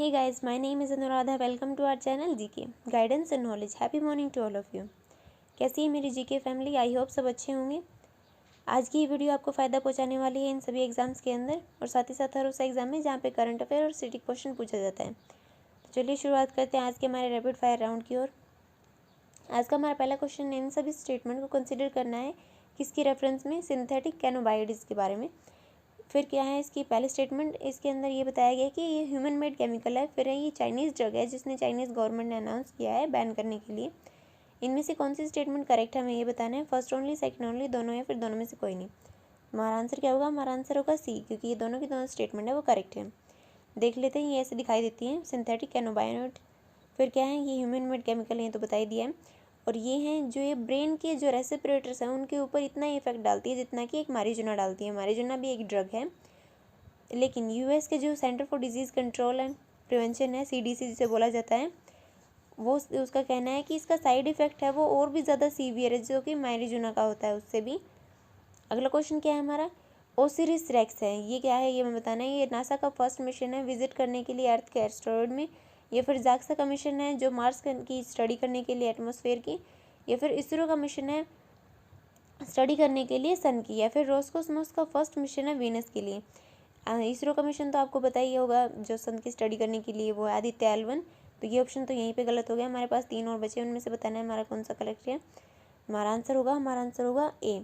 Hey guys, my name is Anuradha. Welcome to our channel GK Guidance and Knowledge. Happy morning to all of you. कैसी है मेरी GK family? I hope सब अच्छे होंगे। आज की ये वीडियो आपको फ़ायदा पहुंचाने वाली है इन सभी एग्जाम्स के अंदर और साथ ही साथ हर उस एग्जाम में जहाँ पे करंट अफेयर और सिटी क्वेश्चन पूछा जाता है। तो चलिए शुरुआत करते हैं आज के हमारे रैपिड फायर राउंड की ओर। आज का हमारा पहला क्वेश्चन इन सभी स्टेटमेंट को कंसिडर करना है किसकी रेफरेंस में, सिंथेटिक कैनोबाइड्स के बारे में। फिर क्या है इसकी पहले स्टेटमेंट, इसके अंदर ये बताया गया कि ये ह्यूमन मेड केमिकल है। फिर है ये चाइनीज़ ड्रग है जिसने चाइनीज़ गवर्नमेंट ने अनाउंस किया है बैन करने के लिए। इनमें से कौन सी स्टेटमेंट करेक्ट है हमें ये बताना है। फर्स्ट ओनली, सेकंड ओनली, दोनों या फिर दोनों में से कोई नहीं। हमारा आंसर क्या होगा? हमारा आंसर होगा सी, क्योंकि ये दोनों की दोनों स्टेटमेंट है वो करेक्ट है। देख लेते हैं, ये ऐसे दिखाई देती है सिंथेटिक कैनोबाइड। फिर क्या है, ये ह्यूमन मेड केमिकल है तो बता ही दिया है। और ये हैं जो ये ब्रेन के जो रेसिपिरेटर्स हैं उनके ऊपर इतना इफेक्ट डालती है जितना कि एक मारिजुना डालती है। मारिजुना भी एक ड्रग है, लेकिन यूएस के जो centre for disease control and prevention है, सीडीसी जिसे बोला जाता है, वो उसका कहना है कि इसका साइड इफ़ेक्ट है वो और भी ज़्यादा सीवियर है जो कि मारिजुना का होता है उससे भी। अगला क्वेश्चन क्या है हमारा? ओसिरिस रेक्स है, ये क्या है ये हमें बताना है। ये नासा का फर्स्ट मिशन है विजिट करने के लिए अर्थ के एस्टेरॉयड में। या फिर जाक्सा का मिशन है जो मार्स की स्टडी करने के लिए एटमॉस्फेयर की। या फिर इसरो का मिशन है स्टडी करने के लिए सन की। या फिर रोस्कोसमोस का फर्स्ट मिशन है वीनस के लिए। इसरो का मिशन तो आपको पता ही होगा जो सन की स्टडी करने के लिए, वो है आदित्य L1। तो ये ऑप्शन तो यहीं पे गलत हो गया। हमारे पास 3 और बचे, उनमें से बताना है हमारा कौन सा करेक्ट है। हमारा आंसर होगा ए।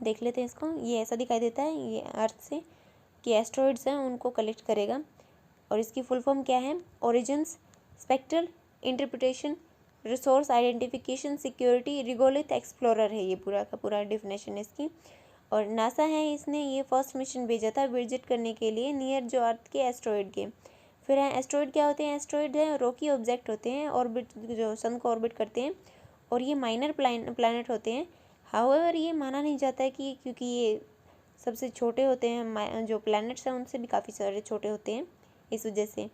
देख लेते हैं इसको। ये ऐसा दिखाई देता है, ये अर्थ से कि एस्ट्रॉइड्स हैं उनको कलेक्ट करेगा। और इसकी फुल फॉर्म क्या है? Origins, spectral interpretation, resource identification, security, regolith explorer है ये पूरा का पूरा डिफिनेशन इसकी। और नासा है, इसने ये फर्स्ट मिशन भेजा था विजिट करने के लिए नियर जो अर्थ के एस्ट्रॉइड के। फिर है एस्ट्रॉइड क्या होते हैं? एस्ट्रॉइड है रॉकी ऑब्जेक्ट होते हैं, ऑर्बिट जो सन को ऑर्बिट करते हैं, और ये माइनर प्लैनेट होते हैं। हाउएवर ये माना नहीं जाता है कि क्योंकि ये सबसे छोटे होते हैं, जो प्लैनेट्स हैं उनसे भी काफ़ी सारे छोटे होते हैं, इस वजह से।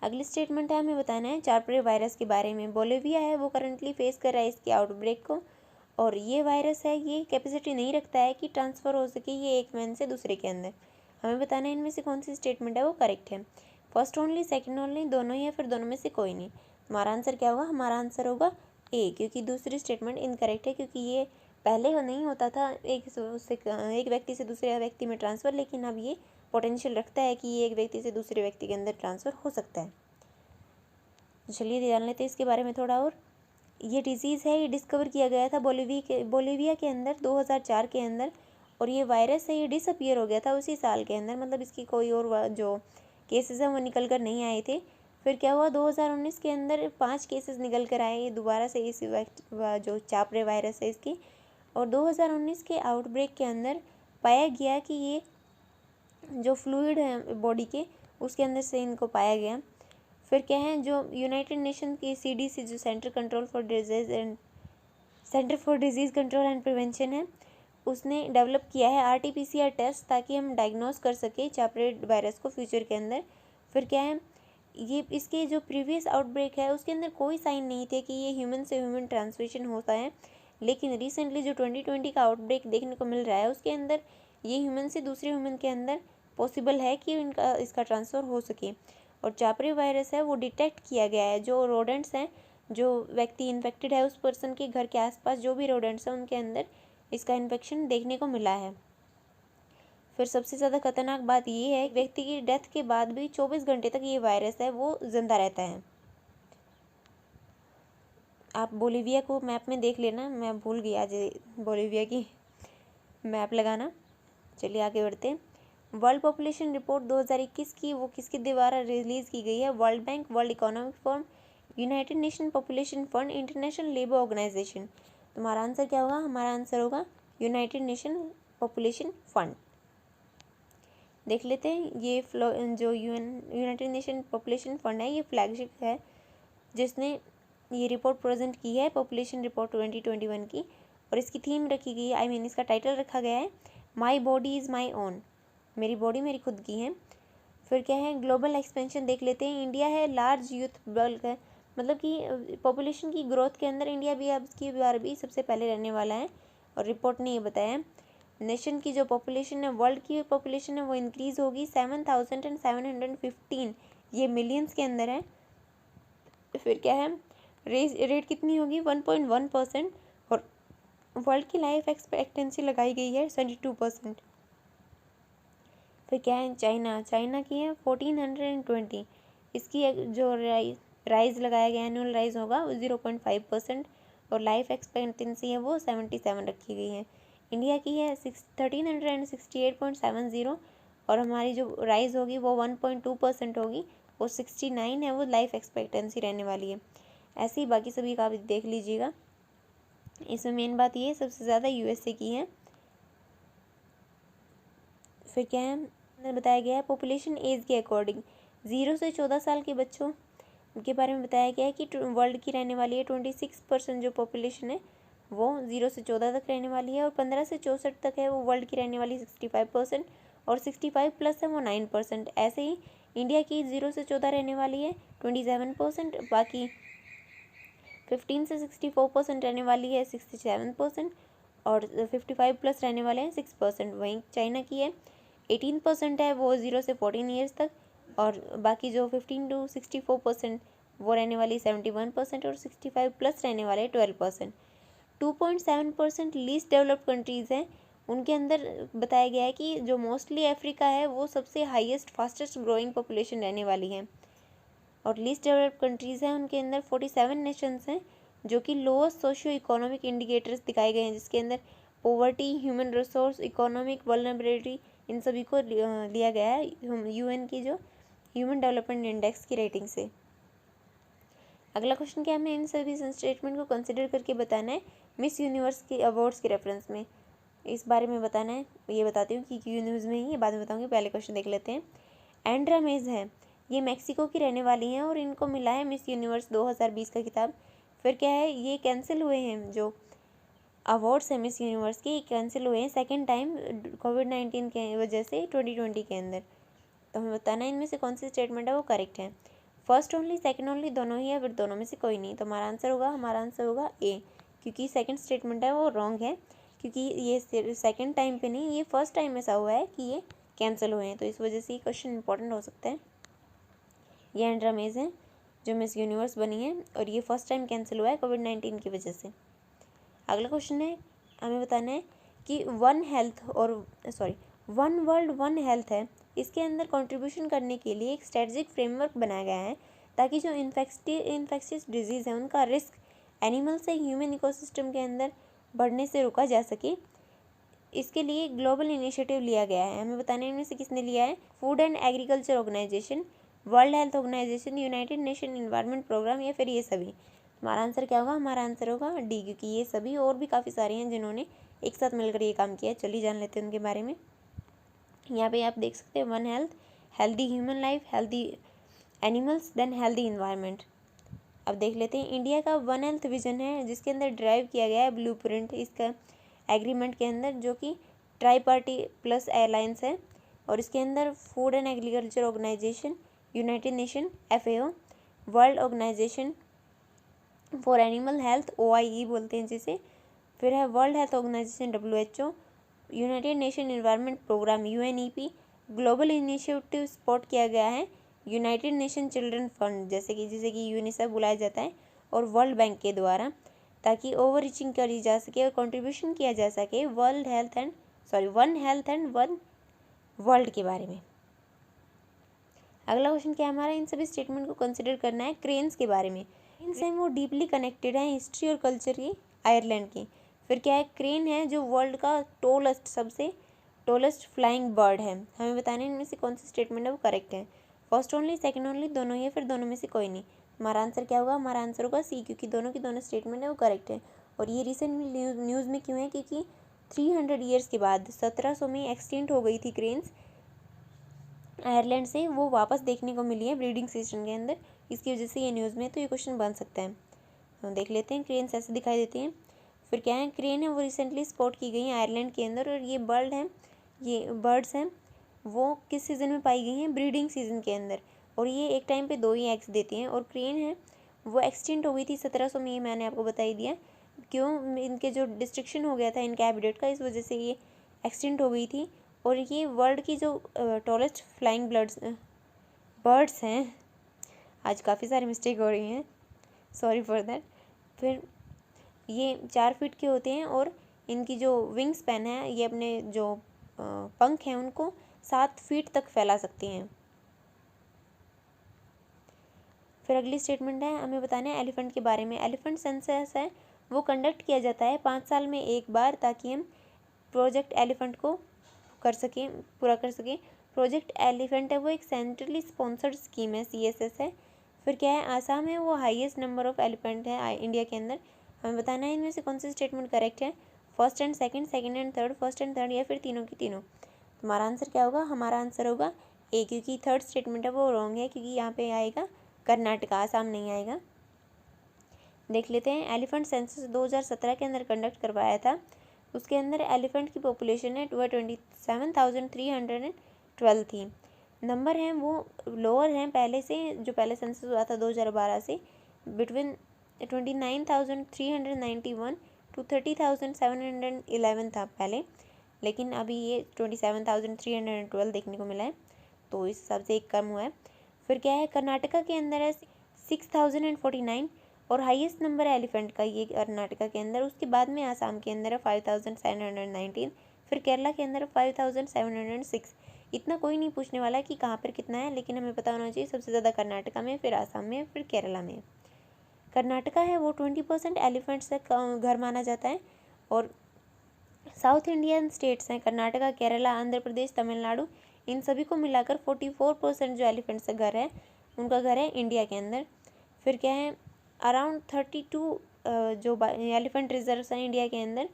अगली स्टेटमेंट है, हमें बताना है चारपरे वायरस के बारे में। बोलिविया है वो करंटली फेस कर रहा है इसके आउटब्रेक को। और ये वायरस है, ये कैपेसिटी नहीं रखता है कि ट्रांसफ़र हो सके ये एक मैन से दूसरे के अंदर। हमें बताना है इनमें से कौन सी स्टेटमेंट है वो करेक्ट है। फर्स्ट ओनली, सेकंड ओनली, दोनों या फिर दोनों में से कोई नहीं। हमारा आंसर क्या होगा? हमारा आंसर होगा ए, क्योंकि दूसरी स्टेटमेंट इनकरेक्ट है, क्योंकि ये पहले नहीं होता था एक व्यक्ति से दूसरे व्यक्ति में ट्रांसफ़र, लेकिन अब ये पोटेंशियल रखता है कि ये एक व्यक्ति से दूसरे व्यक्ति के अंदर ट्रांसफ़र हो सकता है। चलिए जान लेते हैं इसके बारे में थोड़ा और। ये डिजीज़ है, ये डिस्कवर किया गया था बोलिविया के अंदर 2004 के अंदर। और ये वायरस है, ये डिसअपियर हो गया था उसी साल के अंदर, मतलब इसकी कोई और जो केसेस हैं वो निकल कर नहीं आए थे। फिर क्या हुआ, 2019 के अंदर 5 केसेस निकल कर आए ये दोबारा से इस जो चापरे वायरस है इसकी। और 2019 के आउटब्रेक के अंदर पाया गया कि ये जो फ्लूइड है बॉडी के उसके अंदर से इनको पाया गया। फिर क्या है, जो यूनाइटेड नेशन की सीडीसी जो centre for disease control and prevention है, उसने डेवलप किया है RT-PCR टेस्ट ताकि हम डायग्नोस कर सके चापरे वायरस को फ्यूचर के अंदर। फिर क्या है, ये इसके जो प्रीवियस आउटब्रेक है उसके अंदर कोई साइन नहीं थे कि ये ह्यूमन से ह्यूमन ट्रांसमिशन होता है, लेकिन रिसेंटली जो 2020 का आउटब्रेक देखने को मिल रहा है उसके अंदर ये ह्यूमन से दूसरे ह्यूमन के अंदर पॉसिबल है कि इसका ट्रांसफ़र हो सके। और चापरे वायरस है वो डिटेक्ट किया गया है, जो रोडेंट्स हैं, जो व्यक्ति इन्फेक्टेड है उस पर्सन के घर के आसपास जो भी रोडेंट्स हैं उनके अंदर इसका इन्फेक्शन देखने को मिला है। फिर सबसे ज़्यादा खतरनाक बात ये है, व्यक्ति की डेथ के बाद भी 24 घंटे तक ये वायरस है वो जिंदा रहता है। आप बोलिविया को मैप में देख लेना, मैं भूल गई आज बोलिविया की मैप लगाना। चलिए आगे बढ़ते हैं। वर्ल्ड पॉपुलेशन रिपोर्ट 2021 की वो किसके द्वारा रिलीज़ की गई है? World Bank, World Economic Forum, United Nation Population Fund, International Labour Organisation. तुम्हारा आंसर क्या होगा? हमारा आंसर होगा यूनाइटेड नेशन पॉपुलेशन फंड। देख लेते हैं, ये जो यूनाइटेड नेशन पॉपुलेशन फंड है ये फ्लैगशिप है जिसने ये रिपोर्ट प्रेजेंट की है, पॉपुलेशन रिपोर्ट 2021 की। और इसकी थीम रखी गई है, इसका टाइटल रखा गया है my body is my own, मेरी बॉडी मेरी खुद की है। फिर क्या है, ग्लोबल एक्सपेंशन देख लेते हैं। इंडिया है लार्ज यूथ बल्क है, मतलब कि पॉपुलेशन की ग्रोथ के अंदर इंडिया भी अब की बार भी सबसे पहले रहने वाला है, और रिपोर्ट ने ये बताया। नेशन की जो पॉपुलेशन है, वर्ल्ड की पॉपुलेशन है, वो इंक्रीज़ होगी 7,715, ये मिलियंस के अंदर है। फिर क्या है, रेट कितनी होगी 1.1%, और वर्ल्ड की लाइफ एक्सपेक्टेंसी लगाई गई है 22%। फिर क्या है, चाइना की है 1420, इसकी जो राइज लगाया गया एनुअल राइज होगा 0.5%, और लाइफ एक्सपेक्टेंसी है वो 77 रखी गई है। इंडिया की है 1368.70, और हमारी जो राइज होगी वो 1.2% होगी, और 69 है वो लाइफ एक्सपेक्टेंसी रहने वाली है। ऐसे ही बाकी सभी का आप देख लीजिएगा। इसमें मेन बात ये सबसे ज़्यादा यूएसए की है। फिर क्या है, बताया गया है पॉपुलेशन एज के अकॉर्डिंग 0 से 14 साल के बच्चों के बारे में बताया गया है कि वर्ल्ड की रहने वाली है 26% जो पॉपुलेशन है वो 0 से 14 तक रहने वाली है, और 15 से 64 तक है वो वर्ल्ड की रहने वाली 65%, और 65 प्लस है वो 9%। ऐसे ही इंडिया की 0 से 14 रहने वाली है 27%, बाकी 15 से 64% रहने वाली है 67%, और 55 प्लस रहने वाले हैं 6%। वहीं चाइना की है 18% है वो 0 से 14 ईयर्स तक, और बाकी जो 15 टू 64% वो रहने वाली 71%, और 65 प्लस रहने वाले 12%। 2.7% लीस्ट डेवलप्ड कंट्रीज़ हैं, उनके अंदर बताया गया है कि जो मोस्टली अफ्रीका है वो सबसे हाईएस्ट फास्टेस्ट ग्रोइंग पॉपुलेशन रहने वाली है, और लीस्ट डेवलप्ड कंट्रीज़ हैं उनके अंदर 47 नेशंस हैं जो कि लोएस्ट सोशियो इकोनॉमिक इंडिकेटर्स दिखाए गए हैं, जिसके अंदर poverty, human resource, economic vulnerability, इन सभी को लिया गया है यूएन की जो ह्यूमन डेवलपमेंट इंडेक्स की रेटिंग से। अगला क्वेश्चन क्या, हमें इन सभी स्टेटमेंट को कंसिडर करके बताना है मिस यूनिवर्स के अवार्ड्स के रेफरेंस में, इस बारे में बताना है। ये बताती हूँ कि क्यों न्यूज़ में ही, ये बाद में बताऊँगी। पहले क्वेश्चन देख लेते हैं। एंड्रा मेज है, ये मैक्सिको की रहने वाली हैं, और इनको मिला है मिस यूनिवर्स 2020 का खिताब। फिर क्या है, ये कैंसिल हुए हैं जो अवार्ड्स हैं मिस यूनिवर्स के, कैंसिल हुए हैं सेकेंड टाइम कोविड-19 के वजह से 2020 के अंदर। तो हमें बताना है इनमें से कौन सी स्टेटमेंट है वो करेक्ट है। फर्स्ट ओनली, सेकंड ओनली दोनों ही है, फिर दोनों में से कोई नहीं। तो हमारा आंसर होगा ए, क्योंकि सेकंड स्टेटमेंट है वो रॉन्ग है, क्योंकि ये सेकंड टाइम पे नहीं, ये फर्स्ट टाइम ऐसा हुआ है कि ये कैंसिल हुए हैं, तो इस वजह से ये क्वेश्चन इंपॉर्टेंट हो सकता है। ये एंड्रा मेज है जो मिस यूनिवर्स बनी है, और ये फर्स्ट टाइम कैंसिल हुआ है कोविड-19 की वजह से। अगला क्वेश्चन है, हमें बताना है कि वन वर्ल्ड वन हेल्थ है, इसके अंदर कंट्रीब्यूशन करने के लिए एक स्ट्रेटजिक फ्रेमवर्क बनाया गया है, ताकि जो इन्फेक्शियस डिजीज़ है उनका रिस्क एनिमल से ह्यूमन इकोसिस्टम के अंदर बढ़ने से रोका जा सके। इसके लिए एक ग्लोबल इनिशिएटिव लिया गया है। हमें बताने में से किसने लिया है, Food and Agriculture Organisation, World Health Organisation, United Nation Environment Programme, या फिर ये सभी। हमारा आंसर क्या होगा, हमारा आंसर होगा डी, क्योंकि ये सभी और भी काफ़ी सारे हैं जिन्होंने एक साथ मिलकर ये काम किया है। चलिए जान लेते हैं उनके बारे में। यहाँ पे आप देख सकते हैं one health, healthy human life, healthy animals, then healthy environment. अब देख लेते हैं इंडिया का वन हेल्थ विजन है, जिसके अंदर ड्राइव किया गया है ब्लूप्रिंट इसका एग्रीमेंट के अंदर, जो कि ट्राई पार्टी प्लस एयरलाइंस है, और इसके अंदर Food and Agriculture Organisation, United Nation FAO, World Organisation for Animal Health OIE बोलते हैं जिसे, फिर है World Health Organisation WHO, United Nation Environment Programme UNEP, global initiative support किया गया है यूनाइटेड नेशन चिल्ड्रन फंड जिसे कि यूनिसेफ बुलाया जाता है, और वर्ल्ड बैंक के द्वारा, ताकि ओवर रीचिंग करी जा सके और कंट्रीब्यूशन किया जा सके one health and one world के बारे में। अगला क्वेश्चन क्या है हमारा, इन सभी स्टेटमेंट को कंसिडर करना है क्रेन्स के बारे में। क्रेन्स हैं वो डीपली कनेक्टेड हैं हिस्ट्री और कल्चर की आयरलैंड की। फिर क्या है, क्रेन है जो वर्ल्ड का सबसे टोलेस्ट फ्लाइंग बर्ड है। हमें बताने इनमें से कौन सी स्टेटमेंट है वो करेक्ट है। फर्स्ट ओनली, सेकंड ओनली दोनों ही है, फिर दोनों में से कोई नहीं। हमारा आंसर क्या होगा, हमारा आंसर होगा सी, क्योंकि दोनों की दोनों स्टेटमेंट है वो करेक्ट है। और ये रिसेंट न्यूज़ में क्यों है, क्योंकि 300 ईयर्स के बाद 1700 में एक्सटेंट हो गई थी क्रेन्स आयरलैंड से, वो वापस देखने को मिली है ब्रीडिंग सीजन के अंदर, इसकी वजह से ये न्यूज़ में, तो ये क्वेश्चन बन सकता है। हम देख लेते हैं क्रेन्स ऐसे दिखाई देती हैं। फिर क्या है, क्रेन है वो रिसेंटली स्पॉट की गई हैं आयरलैंड के अंदर, और ये बर्ड्स हैं वो किस सीज़न में पाई गई हैं, ब्रीडिंग सीजन के अंदर, और ये एक टाइम पे 2 ही एग्स देती हैं। और क्रेन है वो एक्सटेंट हो गई थी 1700 में, ये मैंने आपको बता ही दिया। क्यों, इनके जो डिस्ट्रिक्शन हो गया था इनके हैबिटेट का, इस वजह से ये एक्सटिंक्ट हो गई थी। और ये वर्ल्ड की जो टॉलेस्ट फ्लाइंग बर्ड्स हैं, आज काफ़ी सारी मिस्टेक हो रही हैं, सॉरी फॉर दैट। फिर ये 4 फीट के होते हैं और इनकी जो विंग स्पैन है, ये अपने जो पंख हैं उनको 7 फीट तक फैला सकती हैं। फिर अगली स्टेटमेंट है, हमें बताना है एलिफेंट के बारे में। एलिफेंट सेंसस है वो कंडक्ट किया जाता है 5 साल में एक बार, ताकि हम प्रोजेक्ट एलिफेंट को पूरा कर सकें। प्रोजेक्ट एलिफेंट है वो एक सेंट्रली स्पॉन्सर्ड स्कीम है, CSS है। फिर क्या है, आसाम है वो हाईएस्ट नंबर ऑफ एलिफेंट है इंडिया के अंदर। हमें बताना है इनमें से कौन सी स्टेटमेंट करेक्ट है, first and second, second and third, first and third, या फिर तीनों की तीनों। तुम्हारा आंसर क्या होगा, हमारा आंसर होगा ए, क्योंकि थर्ड स्टेटमेंट है वो रॉन्ग है, क्योंकि यहाँ पे आएगा कर्नाटका, आसाम नहीं आएगा। देख लेते हैं, एलिफेंट सेंसस 2017 के अंदर कंडक्ट करवाया था। उसके अंदर एलिफेंट की पॉपुलेशन है 27,312 थी। नंबर हैं वो लोअर हैं पहले से, जो पहले सेंसस हुआ था 2012 से, बिटवीन 29,391 टू 30,711 था पहले, लेकिन अभी ये 27,312 देखने को मिला है, तो इस हिसाब से एक कम हुआ है। फिर क्या है, कर्नाटका के अंदर है 6,049 और हाईएस्ट नंबर है एलिफेंट का ये कर्नाटका के अंदर। उसके बाद में आसाम के अंदर है 5,719, फिर केरला के अंदर 5,706। इतना कोई नहीं पूछने वाला कि कहाँ पर कितना है, लेकिन हमें पता होना चाहिए सबसे ज़्यादा कर्नाटका में, फिर आसाम में, फिर केरला में। कर्नाटका है वो 20% एलिफेंट से घर माना जाता है। और साउथ इंडियन स्टेट्स हैं कर्नाटका, केरला, आंध्र प्रदेश, तमिलनाडु, इन सभी को मिलाकर 44% जो एलिफेंट से घर है उनका घर है इंडिया के अंदर। फिर क्या है, अराउंड 32 जो एलिफेंट रिजर्व्स हैं इंडिया के अंदर,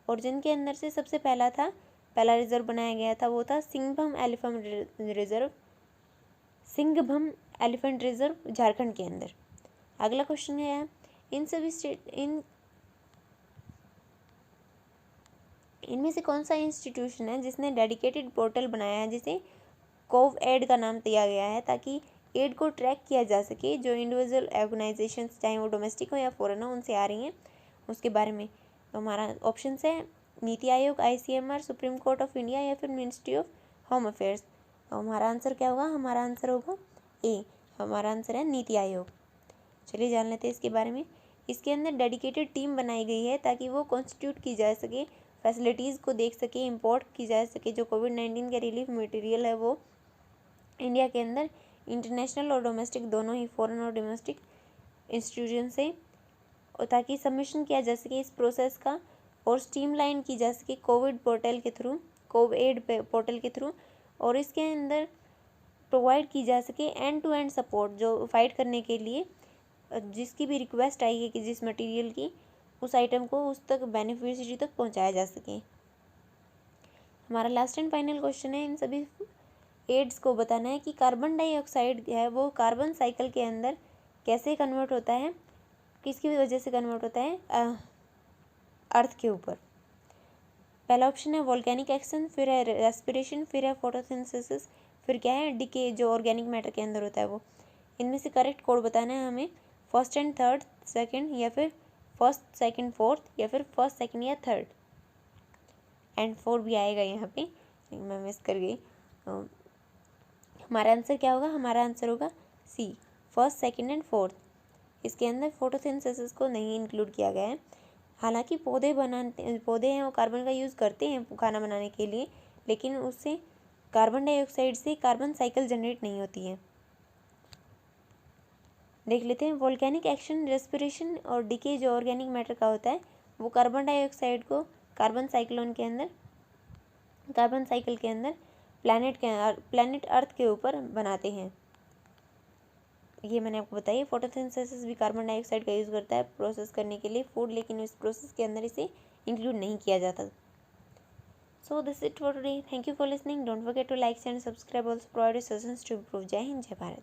और जिनके अंदर से सबसे पहला रिजर्व बनाया गया था वो था सिंघभम एलिफेंट रिजर्व झारखंड के अंदर। अगला क्वेश्चन है, इनमें से कौन सा इंस्टीट्यूशन है जिसने डेडिकेटेड पोर्टल बनाया है जिसे कोव एड का नाम दिया गया है, ताकि एड को ट्रैक किया जा सके, जो इंडिविजुअल ऑर्गेनाइजेशंस चाहे वो डोमेस्टिक हो या फॉरेन हो उनसे आ रही हैं उसके बारे में। तो हमारा ऑप्शन है NITI Aayog, ICMR, supreme court of India, या फिर मिनिस्ट्री ऑफ होम अफेयर्स। तो हमारा आंसर क्या होगा, हमारा आंसर होगा ए, हमारा आंसर है नीति आयोग। चलिए जान लेते हैं इसके बारे में। इसके अंदर डेडिकेटेड टीम बनाई गई है ताकि वो कॉन्स्टिट्यूट की जा सके, फैसिलिटीज़ को देख सके, इंपोर्ट की जा सके, जो कोविड-19 के रिलीफ मटेरियल है वो इंडिया के अंदर इंटरनेशनल और डोमेस्टिक दोनों ही, फॉरेन और डोमेस्टिक इंस्टीट्यूशन से, और ताकि सबमिशन किया जा सके इस प्रोसेस का और स्ट्रीमलाइन की जा सके कोविड पोर्टल के थ्रू, कोविड पोर्टल के थ्रू, और इसके अंदर प्रोवाइड की जा सके एंड टू एंड सपोर्ट, जो फाइट करने के लिए जिसकी भी रिक्वेस्ट आएगी कि जिस मटेरियल की, उस आइटम को उस तक बेनिफिशियरी तक पहुंचाया जा सके। हमारा लास्ट एंड फाइनल क्वेश्चन है, इन सभी एड्स को बताना है कि कार्बन डाइऑक्साइड है वो कार्बन साइकिल के अंदर कैसे कन्वर्ट होता है, किसकी वजह से कन्वर्ट होता है अर्थ के ऊपर। पहला ऑप्शन है वोल्केनिक एक्शन, फिर है रेस्पिरेशन, फिर है फोटोसिंथेसिस, फिर क्या है डिके, जो ऑर्गेनिक मैटर के अंदर होता है वो। इनमें से करेक्ट कोड बताना है हमें, फर्स्ट एंड थर्ड, सेकंड, या फिर फर्स्ट सेकंड फोर्थ, या फिर फर्स्ट सेकंड या थर्ड। एंड 4 भी आएगा यहाँ पे, मैं मिस कर गई। हमारा आंसर क्या होगा, हमारा आंसर होगा सी, फर्स्ट सेकंड एंड फोर्थ। इसके अंदर फोटोसिंथेसिस को नहीं इंक्लूड किया गया है। हालांकि पौधे हैं वो कार्बन का यूज़ करते हैं खाना बनाने के लिए, लेकिन उससे कार्बन डाइऑक्साइड से कार्बन साइकिल जनरेट नहीं होती है। देख लेते हैं, वोल्केनिक एक्शन, रेस्पिरेशन और डिके जो ऑर्गेनिक मैटर का होता है वो कार्बन डाइऑक्साइड को कार्बन साइकिल के अंदर प्लैनेट अर्थ के ऊपर बनाते हैं। ये मैंने आपको बताया। फोटोसिंथेसिस भी कार्बन डाइऑक्साइड का यूज़ करता है प्रोसेस करने के लिए फूड, लेकिन इस प्रोसेस के अंदर इसे इंक्लूड नहीं किया जाता। So this it for today, thank you for listening, don't forget to like and subscribe, also provide suggestions to improve. जय हिंद, जय भारत।